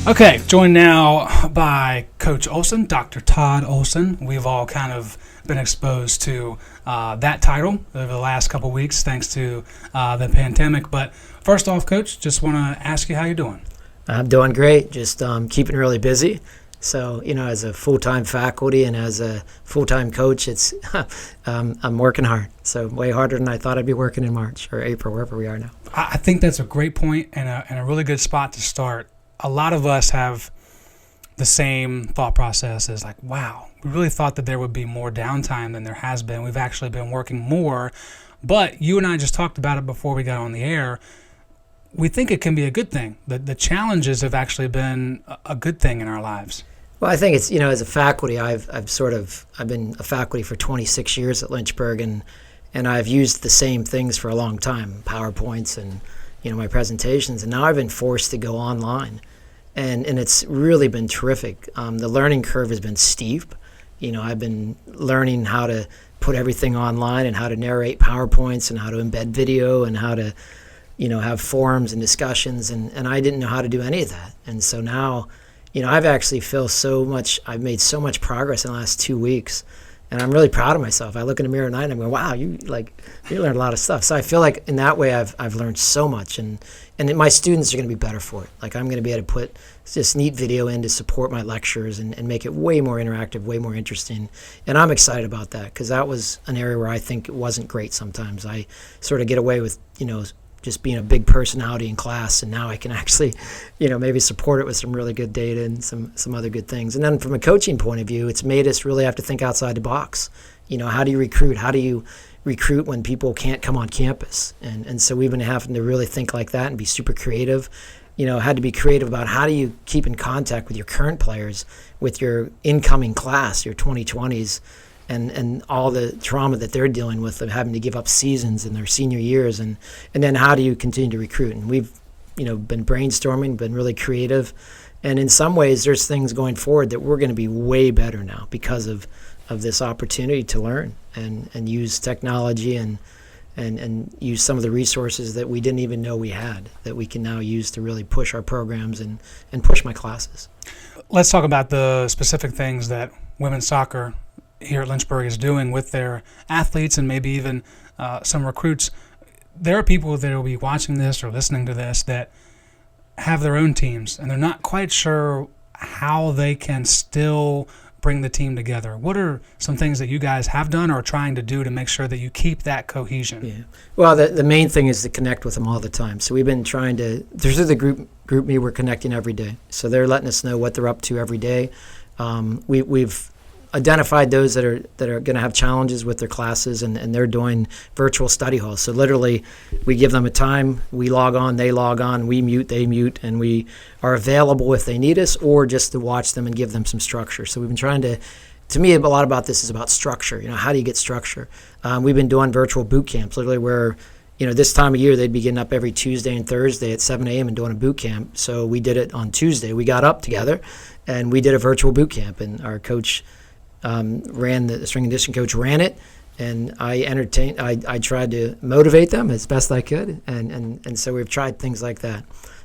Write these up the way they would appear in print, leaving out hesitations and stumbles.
Okay, joined now by Coach Olsen, Dr. Todd Olsen. We've all kind of been exposed to that title over the last couple weeks thanks to the pandemic. But first off, Coach, just want to ask you how you're doing. I'm doing great, just keeping really busy. So, as a full-time faculty and as a full-time coach, it's I'm working hard. So way harder than I thought I'd be working in March or April, wherever we are now. I think that's a great point and a really good spot to start. A lot of us have the same thought process as like, wow, we really thought that there would be more downtime than there has been. We've actually been working more. But you and I just talked about it before we got on the air. We think it can be a good thing. The challenges have actually been a good thing in our lives. Well, I think it's, as a faculty, I've been a faculty for 26 years at Lynchburg, and I've used the same things for a long time, PowerPoints and, my presentations, and now I've been forced to go online, and it's really been terrific. The learning curve has been steep. I've been learning how to put everything online and how to narrate PowerPoints and how to embed video and how to, have forums and discussions, and I didn't know how to do any of that. And so now, I've actually I've made so much progress in the last 2 weeks, and I'm really proud of myself. I look in the mirror at night and I'm going, wow, you learned a lot of stuff. So I feel like in that way I've learned so much, and my students are going to be better for it. Like, I'm going to be able to put this neat video in to support my lectures and make it way more interactive, way more interesting. And I'm excited about that because that was an area where I think it wasn't great sometimes. I sort of get away with, just being a big personality in class, and now I can actually, maybe support it with some really good data and some other good things. And then from a coaching point of view, it's made us really have to think outside the box. How do you recruit? How do you recruit when people can't come on campus? And so we've been having to really think like that and be super creative. Had to be creative about how do you keep in contact with your current players, with your incoming class, your 2020s, and all the trauma that they're dealing with of having to give up seasons in their senior years, and then how do you continue to recruit? And we've been brainstorming, been really creative, and in some ways there's things going forward that we're going to be way better now because of this opportunity to learn and use technology and use some of the resources that we didn't even know we had that we can now use to really push our programs and push my classes. Let's talk about the specific things that women's soccer here at Lynchburg is doing with their athletes and maybe even some recruits. There are people that will be watching this or listening to this that have their own teams, and they're not quite sure how they can still bring the team together. What are some things that you guys have done or are trying to do to make sure that you keep that cohesion? Yeah. Well, the main thing is to connect with them all the time. So we've been trying to, there's the group me, we're connecting every day. So they're letting us know what they're up to every day. We've identified those that are going to have challenges with their classes, and they're doing virtual study halls. So literally, we give them a time, we log on, they log on, we mute, they mute, and we are available if they need us or just to watch them and give them some structure. So we've been trying to me, a lot about this is about structure. How do you get structure? We've been doing virtual boot camps, literally where, this time of year they'd be getting up every Tuesday and Thursday at 7 a.m. and doing a boot camp. So we did it on Tuesday. We got up together and we did a virtual boot camp, and our coach the strength and conditioning coach ran it, and I tried to motivate them as best I could, and so we've tried things like that.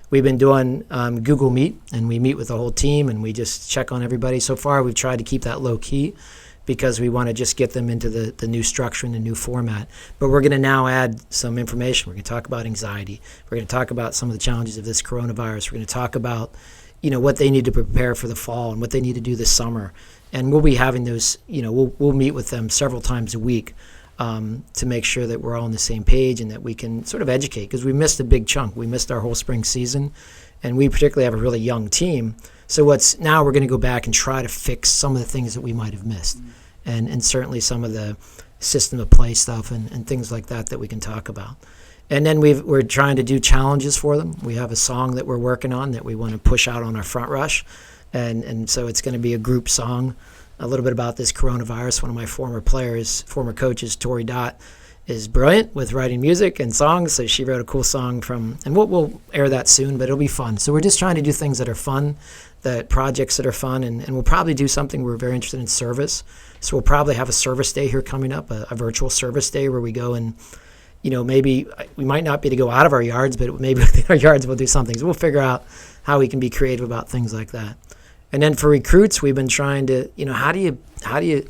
We've been doing Google Meet, and we meet with the whole team and we just check on everybody. So far we've tried to keep that low key because we want to just get them into the new structure and the new format. But we're going to now add some information. We're going to talk about anxiety. We're going to talk about some of the challenges of this coronavirus. We're going to talk about what they need to prepare for the fall and what they need to do this summer. And we'll be having those, we'll meet with them several times a week to make sure that we're all on the same page and that we can sort of educate, because we missed a big chunk. We missed our whole spring season, and we particularly have a really young team. So now we're going to go back and try to fix some of the things that we might have missed, and certainly some of the system of play stuff and things like that we can talk about. And then we're trying to do challenges for them. We have a song that we're working on that we want to push out on our front rush. And so it's going to be a group song, a little bit about this coronavirus. One of my former coaches, Tori Dott, is brilliant with writing music and songs. So she wrote a cool song and we'll air that soon, but it'll be fun. So we're just trying to do things that are fun, projects that are fun, and we'll probably do something. We're very interested in service. So we'll probably have a service day here coming up, a virtual service day where we go and maybe we might not be to go out of our yards, but maybe within our yards we'll do something. So we'll figure out how we can be creative about things like that. And then for recruits, we've been trying to, how do you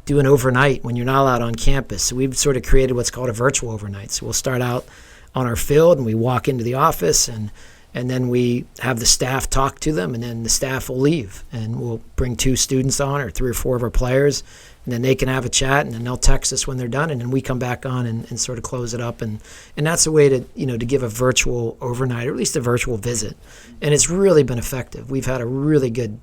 do an overnight when you're not allowed on campus? So we've sort of created what's called a virtual overnight. So we'll start out on our field and we walk into the office and then we have the staff talk to them, and then the staff will leave and we'll bring 2 students on or 3 or 4 of our players, and then they can have a chat, and then they'll text us when they're done, and then we come back on and sort of close it up. And that's a way to, to give a virtual overnight, or at least a virtual visit. And it's really been effective. We've had a really good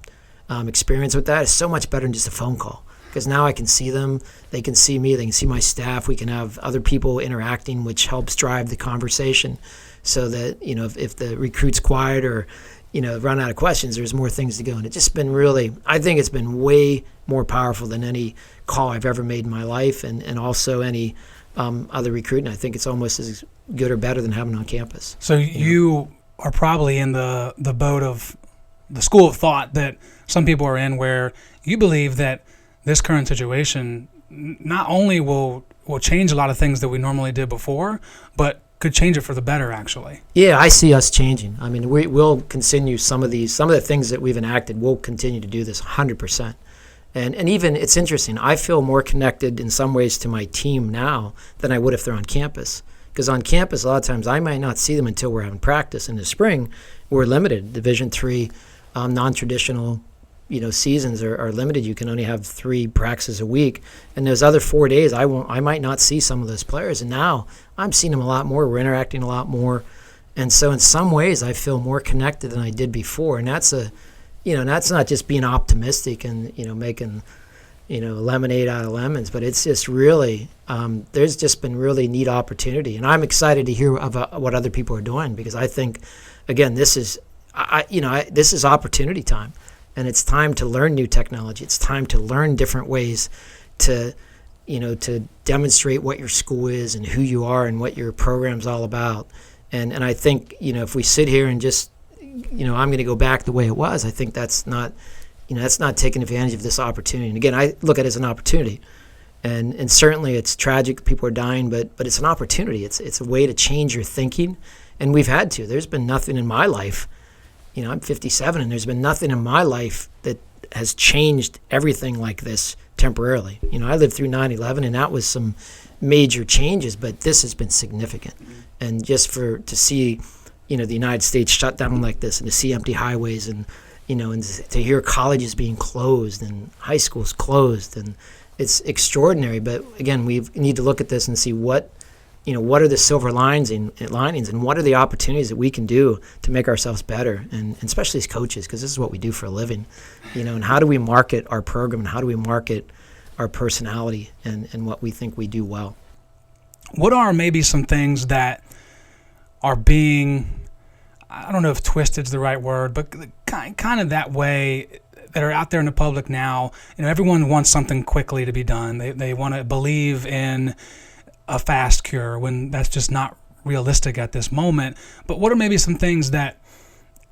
experience with that. It's so much better than just a phone call, because now I can see them, they can see me, they can see my staff, we can have other people interacting, which helps drive the conversation, so that, if the recruit's quiet or, run out of questions, there's more things to go. And it's just been really, I think it's been way more powerful than any call I've ever made in my life, and also any other recruiting. I think it's almost as good or better than having on campus. So you are probably in the boat of the school of thought that some people are in, where you believe that this current situation not only will change a lot of things that we normally did before, but could change it for the better, actually. Yeah, I see us changing. I mean, we'll continue some of the things that we've enacted. We'll continue to do this 100%. And even, it's interesting, I feel more connected in some ways to my team now than I would if they're on campus. Because on campus, a lot of times, I might not see them until we're having practice. In the spring, we're limited. Division III, non-traditional, seasons are limited. You can only have 3 practices a week, and those other 4 days, I might not see some of those players. And now I'm seeing them a lot more. We're interacting a lot more, and so in some ways, I feel more connected than I did before. And that's that's not just being optimistic and making lemonade out of lemons, but it's just really there's just been really neat opportunity, and I'm excited to hear about what other people are doing, because I think, again, this is this is opportunity time. And it's time to learn new technology. It's time to learn different ways to demonstrate what your school is and who you are and what your program's all about. And I think, if we sit here and just, I'm going to go back the way it was, I think that's not taking advantage of this opportunity. And again, I look at it as an opportunity. And certainly it's tragic, people are dying, but it's an opportunity. It's a way to change your thinking. And we've had to. There's been nothing in my life. I'm 57, and there's been nothing in my life that has changed everything like this temporarily. I lived through 9/11, and that was some major changes, but this has been significant. And just to see, the United States shut down like this, and to see empty highways, and and to hear colleges being closed and high schools closed, and it's extraordinary. But again, we need to look at this and see what are the silver linings and what are the opportunities that we can do to make ourselves better, and especially as coaches, because this is what we do for a living, and how do we market our program, and how do we market our personality and what we think we do well. What are maybe some things that are being, I don't know if twisted is the right word, but kind of that way, that are out there in the public now? Everyone wants something quickly to be done. They want to believe in a fast cure when that's just not realistic at this moment. But what are maybe some things that,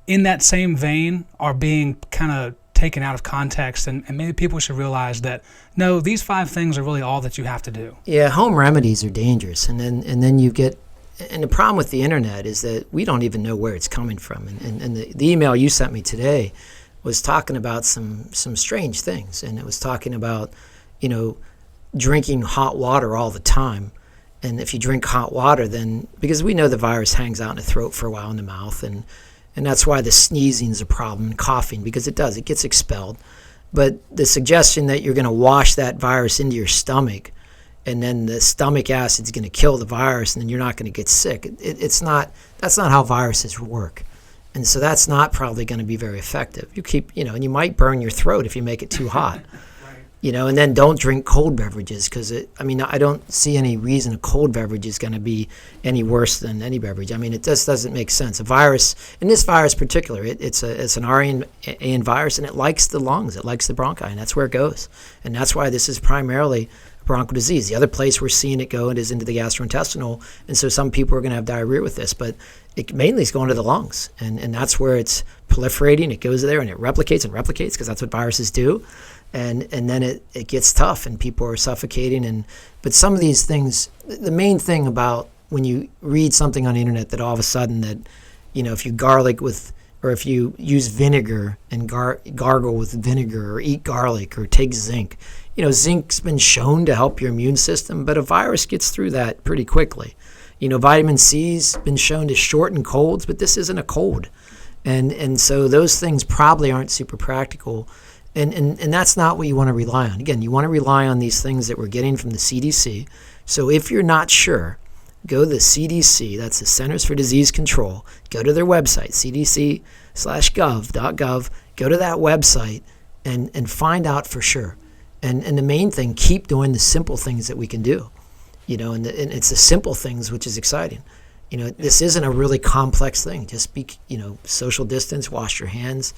in that same vein, are being kind of taken out of context, and maybe people should realize that, no, these 5 things are really all that you have to do? Yeah, home remedies are dangerous. And then you get, and the problem with the internet is that we don't even know where it's coming from. And the email you sent me today was talking about some strange things. And it was talking about, drinking hot water all the time. And if you drink hot water, then, because we know the virus hangs out in the throat for a while, in the mouth, and that's why the sneezing is a problem, and coughing, because it gets expelled. But the suggestion that you're going to wash that virus into your stomach, and then the stomach acid is going to kill the virus, and then you're not going to get sick, that's not how viruses work. And so that's not probably going to be very effective. You keep, and you might burn your throat if you make it too hot. And then don't drink cold beverages, because I don't see any reason a cold beverage is going to be any worse than any beverage. It just doesn't make sense. A virus, and this virus in particular, it's an RNA virus, and it likes the lungs, it likes the bronchi, and that's where it goes. And that's why this is primarily a bronchial disease. The other place we're seeing it go is into the gastrointestinal, and so some people are going to have diarrhea with this, but it mainly is going to the lungs, and that's where it's proliferating. It goes there and it replicates, because that's what viruses do. And then it gets tough, and people are suffocating. But some of these things, the main thing about when you read something on the internet that all of a sudden that, if you garlic with, or if you use vinegar and gargle with vinegar, or eat garlic, or take zinc, zinc's been shown to help your immune system, but a virus gets through that pretty quickly. Vitamin C's been shown to shorten colds, but this isn't a cold. And so those things probably aren't super practical. And that's not what you want to rely on. Again, you want to rely on these things that we're getting from the CDC. So if you're not sure, go to the CDC, that's the Centers for Disease Control. Go to their website, cdc/gov.gov. Go to that website and find out for sure. And the main thing, keep doing the simple things that we can do. And it's the simple things which is exciting. This isn't a really complex thing. Just be, social distance, wash your hands,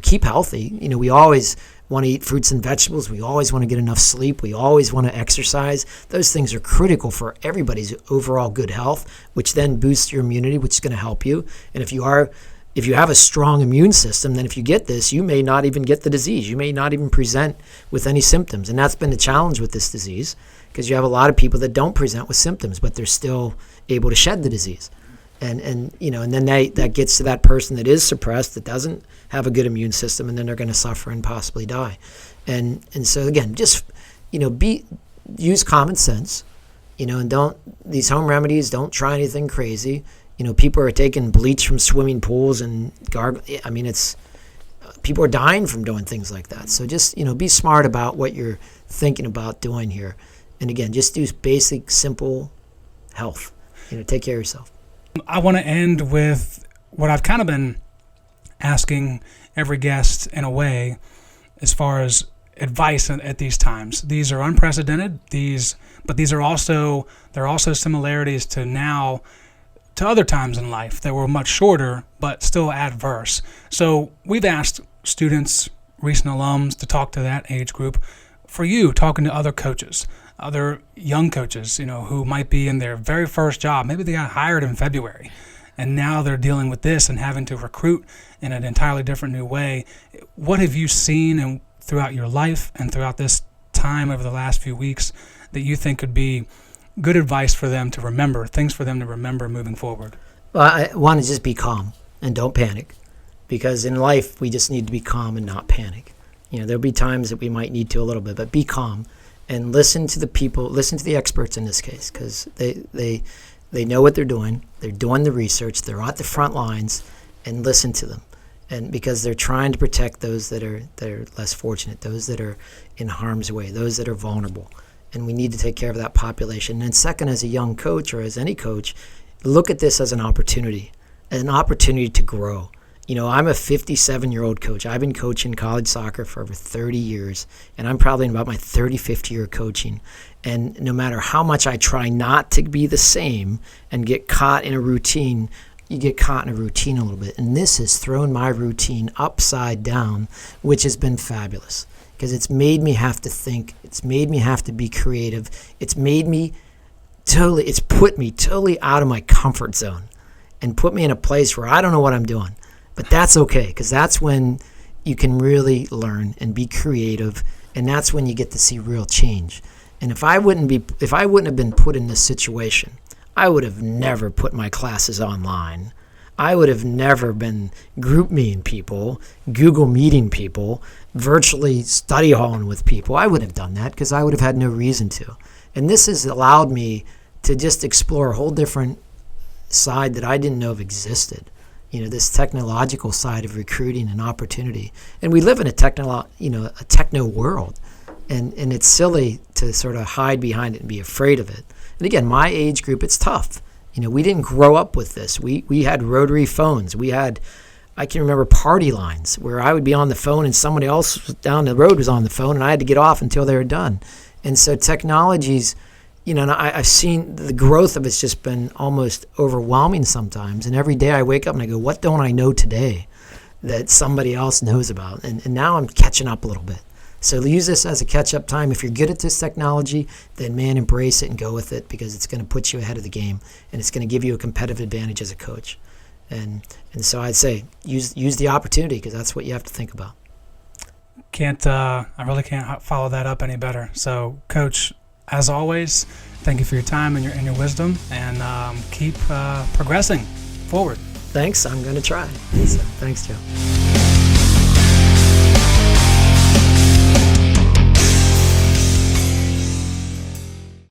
keep healthy. We always want to eat fruits and vegetables. We always want to get enough sleep. We always want to exercise. Those things are critical for everybody's overall good health, which then boosts your immunity, which is going to help you. And if you have a strong immune system, then if you get this, you may not even get the disease. You may not even present with any symptoms. And that's been the challenge with this disease, because you have a lot of people that don't present with symptoms, but they're still able to shed the disease. And then that gets to that person that is suppressed, that doesn't have a good immune system, and then they're going to suffer and possibly die. And so again, just use common sense, and these home remedies, don't try anything crazy. People are taking bleach from swimming pools and people are dying from doing things like that. So just be smart about what you're thinking about doing here. And again, just do basic, simple health. Take care of yourself. I want to end with what I've kind of been asking every guest in a way, as far as advice at these times. These are unprecedented. But there are also similarities to other times in life that were much shorter, but still adverse. So we've asked students, recent alums, to talk to that age group. For you, talking to other coaches, other young coaches, who might be in their very first job. Maybe they got hired in February, and now they're dealing with this and having to recruit in an entirely different new way. What have you seen throughout your life and throughout this time over the last few weeks that you think could be good advice for them to remember, things for them to remember moving forward? Well, I want to just be calm and don't panic, because in life we just need to be calm and not panic. There'll be times that we might need to a little bit, but be calm and listen to the experts in this case, because they know what they're doing. They're doing the research. They're at the front lines, and listen to them. And because they're trying to protect those that are less fortunate, those that are in harm's way, those that are vulnerable. And we need to take care of that population. And second, as a young coach, or as any coach, look at this as an opportunity to grow. I'm a 57-year-old coach. I've been coaching college soccer for over 30 years, and I'm probably in about my 35th year of coaching. And no matter how much I try not to be the same and get caught in a routine, you get caught in a routine a little bit. And this has thrown my routine upside down, which has been fabulous, because it's made me have to think. It's made me have to be creative. It's put me totally out of my comfort zone and put me in a place where I don't know what I'm doing. But that's okay, because that's when you can really learn and be creative, and that's when you get to see real change. And if I wouldn't have been put in this situation, I would have never put my classes online. I would have never been group meeting people, Google meeting people, virtually study halling with people. I wouldn't have done that, because I would have had no reason to. And this has allowed me to just explore a whole different side that I didn't know existed. This technological side of recruiting and opportunity. And we live in a techno world, and it's silly to sort of hide behind it and be afraid of it. And again, my age group, it's tough. We didn't grow up with this. We had rotary phones. I can remember party lines where I would be on the phone and somebody else down the road was on the phone, and I had to get off until they were done. And so technology's, and I've seen the growth of it's just been almost overwhelming sometimes. And every day I wake up and I go, what don't I know today that somebody else knows about? And now I'm catching up a little bit. So use this as a catch-up time. If you're good at this technology, then embrace it and go with it, because it's going to put you ahead of the game, and it's going to give you a competitive advantage as a coach. And so I'd say use the opportunity, because that's what you have to think about. I really can't follow that up any better. So, Coach, as always, Thank you for your time and your wisdom, and keep progressing forward. Thanks. I'm going to try. So, thanks, Joe.